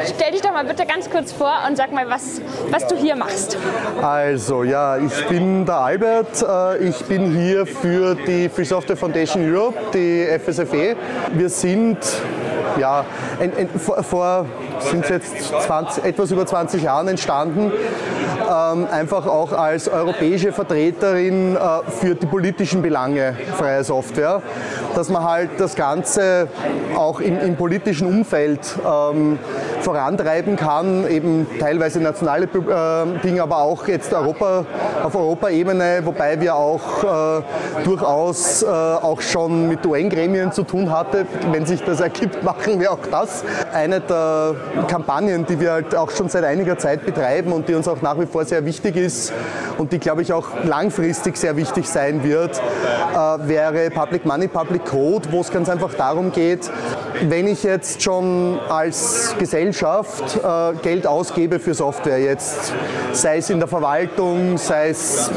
Stell dich doch mal bitte ganz kurz vor und sag mal, was du hier machst. Also ja, ich bin der Albert. Ich bin hier für die Free Software Foundation Europe, die FSFE. Wir sind sind jetzt etwas über 20 Jahren entstanden, einfach auch als europäische Vertreterin für die politischen Belange freier Software, dass man halt das Ganze auch im politischen Umfeld vorantreiben kann, eben teilweise nationale Dinge, aber auch jetzt auf Europaebene, wobei wir auch durchaus auch schon mit UN-Gremien zu tun hatten. Wenn sich das ergibt, machen wir auch das. Eine der Kampagnen, die wir halt auch schon seit einiger Zeit betreiben und die uns auch nach wie vor sehr wichtig ist und die, glaube ich, auch langfristig sehr wichtig sein wird, wäre Public Money, Public Code, wo es ganz einfach darum geht, wenn ich jetzt schon als Gesellschaft Geld ausgebe für Software, jetzt sei es in der Verwaltung, sei es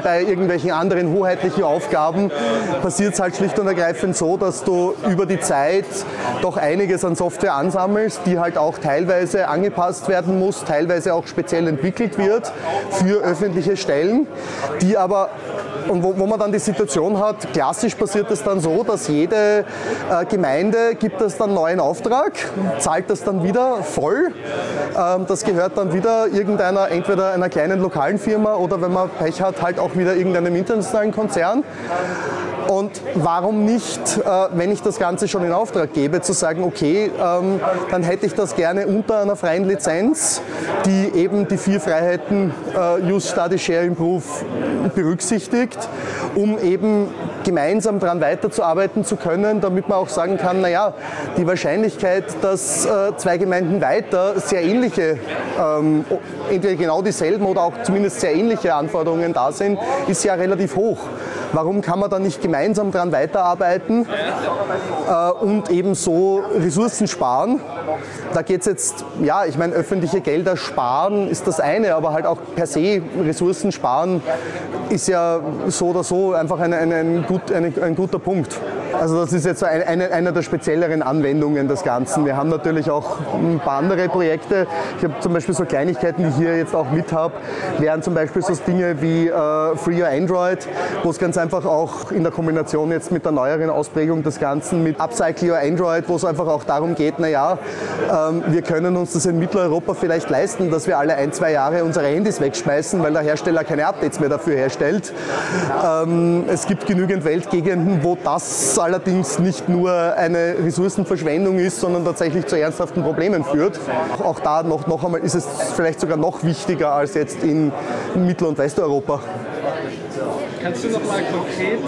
bei irgendwelchen anderen hoheitlichen Aufgaben, passiert es halt schlicht und ergreifend so, dass du über die Zeit doch einiges an Software ansammelst, die halt auch teilweise angepasst werden muss, teilweise auch speziell entwickelt wird für öffentliche Stellen, die aber, und wo man dann die Situation hat, klassisch passiert es dann so, dass jede Gemeinde gibt es dann einen neuen Auftrag, zahlt das dann wieder voll. Das gehört dann wieder entweder einer kleinen lokalen Firma oder, wenn man Pech hat, halt auch wieder irgendeinem internationalen Konzern. Und warum nicht, wenn ich das Ganze schon in Auftrag gebe, zu sagen, okay, dann hätte ich das gerne unter einer freien Lizenz, die eben die 4 Freiheiten Use, Study, Share, Improve berücksichtigt, um eben gemeinsam daran weiterzuarbeiten zu können, damit man auch sagen kann, naja, die Wahrscheinlichkeit, dass 2 Gemeinden weiter sehr ähnliche, entweder genau dieselben oder auch zumindest sehr ähnliche Anforderungen da sind, ist ja relativ hoch. Warum kann man dann nicht gemeinsam daran weiterarbeiten und eben so Ressourcen sparen? Da geht es jetzt, ja, ich meine, öffentliche Gelder sparen ist das eine, aber halt auch per se Ressourcen sparen ist ja so oder so einfach ein guter Punkt. Also das ist jetzt so eine der spezielleren Anwendungen des Ganzen. Wir haben natürlich auch ein paar andere Projekte. Ich habe zum Beispiel so Kleinigkeiten, die ich hier jetzt auch mit habe, wären zum Beispiel so Dinge wie Free Your Android, wo es ganz einfach auch in der Kombination jetzt mit der neueren Ausprägung des Ganzen mit Upcycle Your Android, wo es einfach auch darum geht, naja, wir können uns das in Mitteleuropa vielleicht leisten, dass wir alle 1-2 Jahre unsere Handys wegschmeißen, weil der Hersteller keine Updates mehr dafür herstellt. Es gibt genügend Weltgegenden, wo das allerdings nicht nur eine Ressourcenverschwendung ist, sondern tatsächlich zu ernsthaften Problemen führt. Auch da noch einmal ist es vielleicht sogar noch wichtiger als jetzt in Mittel- und Westeuropa. Kannst du noch mal konkret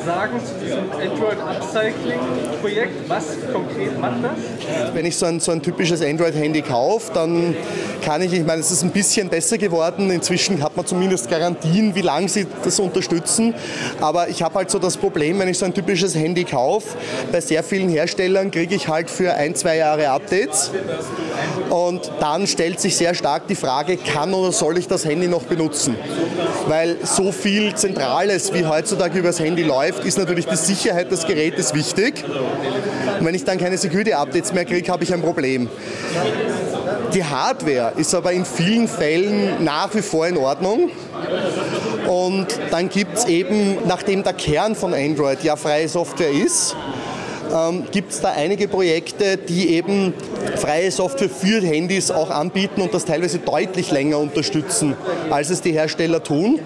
sagen zu diesem Android-Upcycling-Projekt? Was konkret macht das? Wenn ich so ein typisches Android-Handy kaufe, dann kann ich meine, es ist ein bisschen besser geworden. Inzwischen hat man zumindest Garantien, wie lange sie das unterstützen. Aber ich habe halt so das Problem, wenn ich so ein typisches Handy kaufe, bei sehr vielen Herstellern kriege ich halt für 1-2 Jahre Updates. Und dann stellt sich sehr stark die Frage, kann oder soll ich das Handy noch benutzen? Weil so viel Zentrales, wie heutzutage übers Handy läuft, ist natürlich die Sicherheit des Gerätes wichtig. Und wenn ich dann keine Security-Updates mehr kriege, habe ich ein Problem. Die Hardware ist aber in vielen Fällen nach wie vor in Ordnung. Und dann gibt es eben, nachdem der Kern von Android ja freie Software ist, gibt es da einige Projekte, die eben freie Software für Handys auch anbieten und das teilweise deutlich länger unterstützen, als es die Hersteller tun.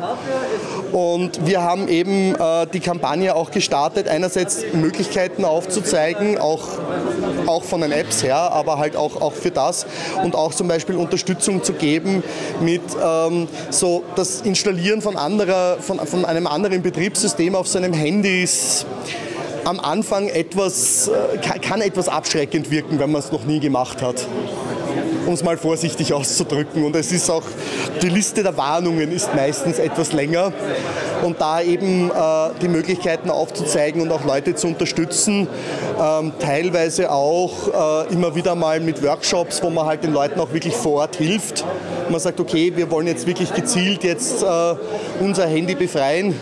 Und wir haben eben die Kampagne auch gestartet, einerseits Möglichkeiten aufzuzeigen, auch von den Apps her, aber halt auch für das und auch zum Beispiel Unterstützung zu geben mit so das Installieren von einem anderen Betriebssystem auf seinem Handy ist am Anfang kann etwas abschreckend wirken, wenn man es noch nie gemacht hat. Um es mal vorsichtig auszudrücken. Und es ist auch, die Liste der Warnungen ist meistens etwas länger. Und da eben die Möglichkeiten aufzuzeigen und auch Leute zu unterstützen, teilweise auch immer wieder mal mit Workshops, wo man halt den Leuten auch wirklich vor Ort hilft. Man sagt, okay, wir wollen jetzt wirklich gezielt jetzt unser Handy befreien.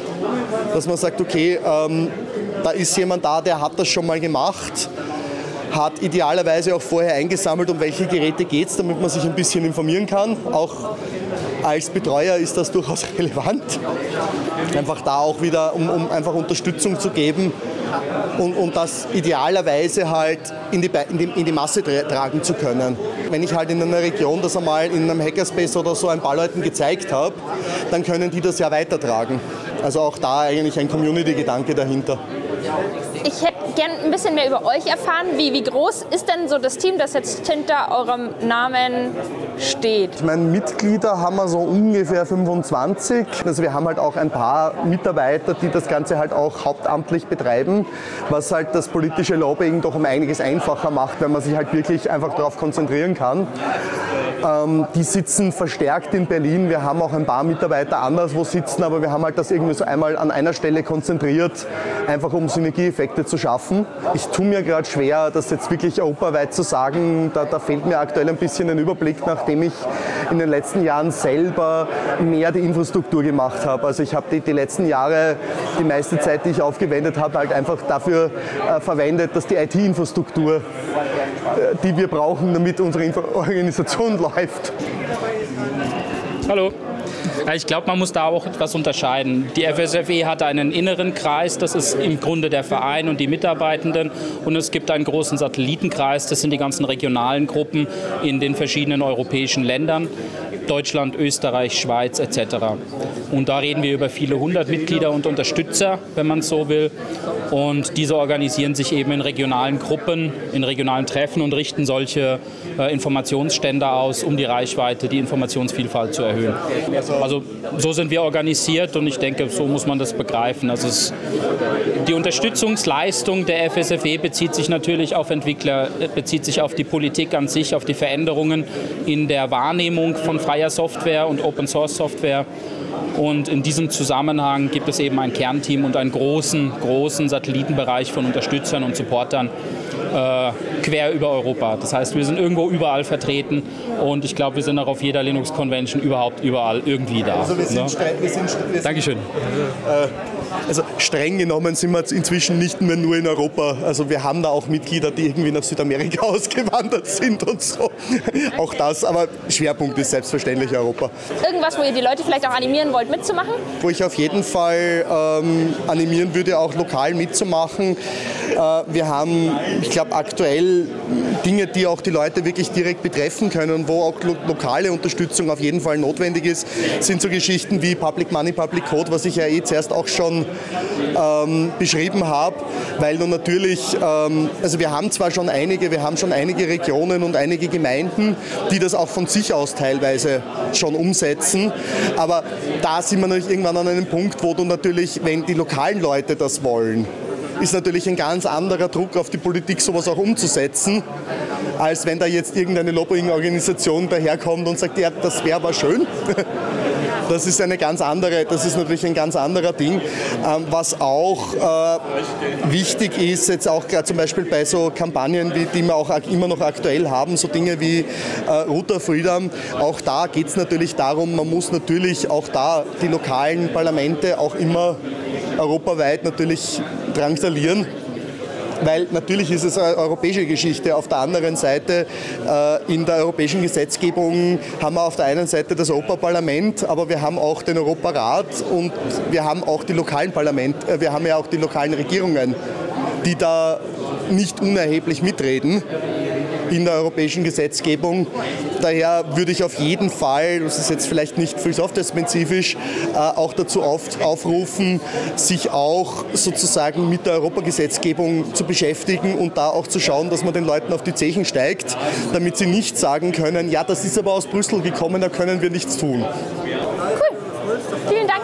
Dass man sagt, okay, da ist jemand da, der hat das schon mal gemacht. hat idealerweise auch vorher eingesammelt, um welche Geräte geht es, damit man sich ein bisschen informieren kann. Auch als Betreuer ist das durchaus relevant. Einfach da auch wieder, um einfach Unterstützung zu geben und das idealerweise halt in die Masse tragen zu können. Wenn ich halt in einer Region das einmal in einem Hackerspace oder so ein paar Leuten gezeigt habe, dann können die das ja weitertragen. Also auch da eigentlich ein Community-Gedanke dahinter. Ich hätte gern ein bisschen mehr über euch erfahren. Wie groß ist denn so das Team, das jetzt hinter eurem Namen steht? Ich meine, Mitglieder haben wir so ungefähr 25. Also wir haben halt auch ein paar Mitarbeiter, die das Ganze halt auch hauptamtlich betreiben, was halt das politische Lobbying doch um einiges einfacher macht, wenn man sich halt wirklich einfach darauf konzentrieren kann. Die sitzen verstärkt in Berlin. Wir haben auch ein paar Mitarbeiter anderswo sitzen, aber wir haben halt das irgendwie so einmal an einer Stelle konzentriert, einfach um Synergieeffekte zu schaffen. Ich tue mir gerade schwer, das jetzt wirklich europaweit zu sagen. Da fehlt mir aktuell ein bisschen ein Überblick, nachdem ich in den letzten Jahren selber mehr die Infrastruktur gemacht habe. Also ich habe die letzten Jahre, die meiste Zeit, die ich aufgewendet habe, halt einfach dafür verwendet, dass die IT-Infrastruktur, die wir brauchen, damit unsere Organisation läuft. Hallo. Ich glaube, man muss da auch etwas unterscheiden. Die FSFE hat einen inneren Kreis, das ist im Grunde der Verein und die Mitarbeitenden. Und es gibt einen großen Satellitenkreis, das sind die ganzen regionalen Gruppen in den verschiedenen europäischen Ländern. Deutschland, Österreich, Schweiz etc. Und da reden wir über viele hundert Mitglieder und Unterstützer, wenn man es so will. Und diese organisieren sich eben in regionalen Gruppen, in regionalen Treffen und richten solche Informationsstände aus, um die Reichweite, die Informationsvielfalt zu erhöhen. Also so sind wir organisiert und ich denke, so muss man das begreifen. Also die Unterstützungsleistung der FSFE bezieht sich natürlich auf Entwickler, bezieht sich auf die Politik an sich, auf die Veränderungen in der Wahrnehmung von freier Software und Open Source Software. Und in diesem Zusammenhang gibt es eben ein Kernteam und einen großen Satellitenbereich von Unterstützern und Supportern quer über Europa. Das heißt, wir sind irgendwo überall vertreten und ich glaube, wir sind auch auf jeder Linux-Convention überall irgendwie da. Also wir sind Dankeschön. Also streng genommen sind wir inzwischen nicht mehr nur in Europa. Also wir haben da auch Mitglieder, die irgendwie nach Südamerika ausgewandert sind und so. Auch das, aber Schwerpunkt ist selbstverständlich Europa. Irgendwas, wo ihr die Leute vielleicht auch animieren wollt, mitzumachen? Wo ich auf jeden Fall animieren würde, auch lokal mitzumachen. Wir haben, ich glaube, aktuell Dinge, die auch die Leute wirklich direkt betreffen können und wo auch lokale Unterstützung auf jeden Fall notwendig ist, sind so Geschichten wie Public Money, Public Code, was ich ja zuerst auch schon beschrieben habe, weil nun natürlich, also wir haben schon einige Regionen und einige Gemeinden, die das auch von sich aus teilweise schon umsetzen, aber da sind wir natürlich irgendwann an einem Punkt, wo du natürlich, wenn die lokalen Leute das wollen, ist natürlich ein ganz anderer Druck auf die Politik, sowas auch umzusetzen, als wenn da jetzt irgendeine Lobbying-Organisation daherkommt und sagt, ja, das wäre aber schön. Das ist natürlich ein ganz anderer Ding. Was auch wichtig ist, jetzt auch gerade zum Beispiel bei so Kampagnen, die wir auch immer noch aktuell haben, so Dinge wie Router Freedom, auch da geht es natürlich darum, man muss natürlich auch da die lokalen Parlamente auch immer europaweit natürlich drangsalieren. Weil natürlich ist es eine europäische Geschichte. Auf der anderen Seite, in der europäischen Gesetzgebung haben wir auf der einen Seite das Europaparlament, aber wir haben auch den Europarat und wir haben auch die lokalen Parlamente, wir haben ja auch die lokalen Regierungen, die da nicht unerheblich mitreden in der europäischen Gesetzgebung. Daher würde ich auf jeden Fall, das ist jetzt vielleicht nicht viel software-spezifisch, auch dazu aufrufen, sich auch sozusagen mit der Europagesetzgebung zu beschäftigen und da auch zu schauen, dass man den Leuten auf die Zechen steigt, damit sie nicht sagen können, ja, das ist aber aus Brüssel gekommen, da können wir nichts tun. Cool. Vielen Dank.